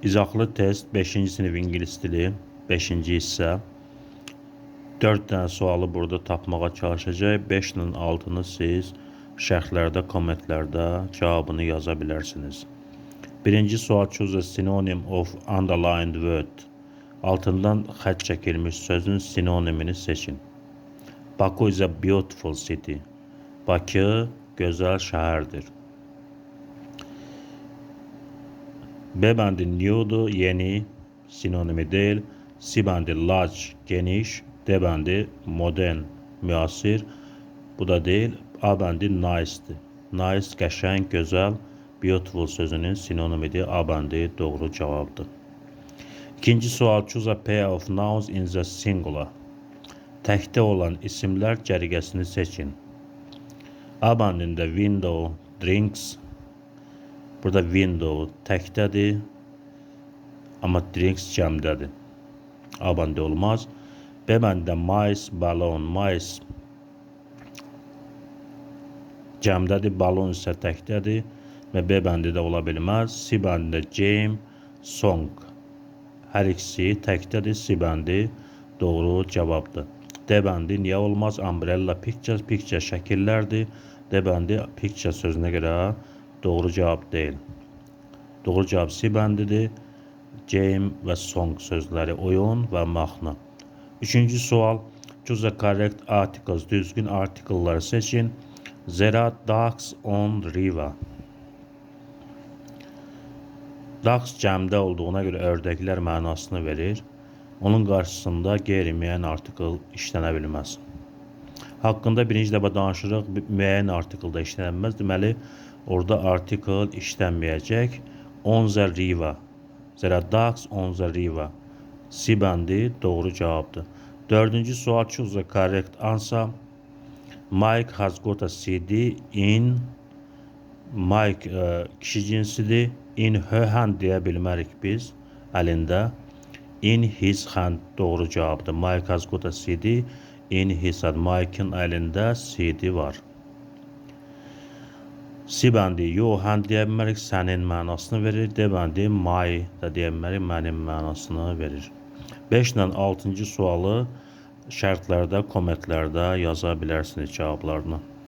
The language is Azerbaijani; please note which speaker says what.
Speaker 1: İzahlı test 5. sınıf İngilis dili 5. hissə. 4 tane sualı burada tapmağa çalışacaq. 5'nin altını siz şərhlərdə, kommentlərdə cavabını yaza bilərsiniz. Birinci sual, choose a synonym of underlined word. Altından xətt çəkilmiş sözün sinonimini seçin. Baku is a beautiful city. Bakı gözəl şəhərdir. B bəndi new'dur, yeni, sinonimi değil. C bəndi large, geniş. D bəndi modern, müasir. Bu da değil. A bəndi nice'dir. Nice, qəşəng, gözəl. Beautiful sözünün sinonimidir. A bəndi doğru cavabdır. İkinci sual, choose a pair of nouns in the singular. Təkdə olan isimlər cərgəsini seçin. A bəndində window, drinks. Burada window təkdədir, amma drinks cəmdədir. A bəndi olmaz. B bəndində mice, balon, mice cəmdədir, balon isə təkdədir və B bəndi də ola bilməz. C bəndində game, song. Hər ikisi təkdədir, C bəndi doğru cavabdır. D bəndi niyə olmaz? Umbrella, picture, picture şəkillərdir. D bəndi picture sözünə görə doğru cavab değil. Doğru cavab C bəndidir. Game və song sözləri, oyun və mahnı. Üçüncü sual, choose a correct articles. Düzgün artikelları seçin. There are ducks on river. Ducks cəmdə olduğuna görə ördəklər mənasını verir. Onun qarşısında qeyri-müəyyən artikel işlənə bilməz. Haqqında birinci dəfə danışırıq, müəyyən artikeldə işlənməz. Deməli, orada artikel işlənməyəcək. On the river. There are ducks on the river. C bəndi doğru cavabdır. Dördüncü sual, choose the correct answer. Mike has got a CD in. Mike kişi cinsidir. In her hand deyə bilmərik biz əlində. In his hand doğru cavabdır. Mike has got a CD in his hand. Mike'ın əlində CD var. C bəndi your hand deyə bilmərik, sənin mənasını verir. D bəndi my da deyə bilmərik, mənim mənasını verir. 5 ilə 6-cı sualı şərtlərdə, kommentlərdə yaza bilərsiniz cavablarını.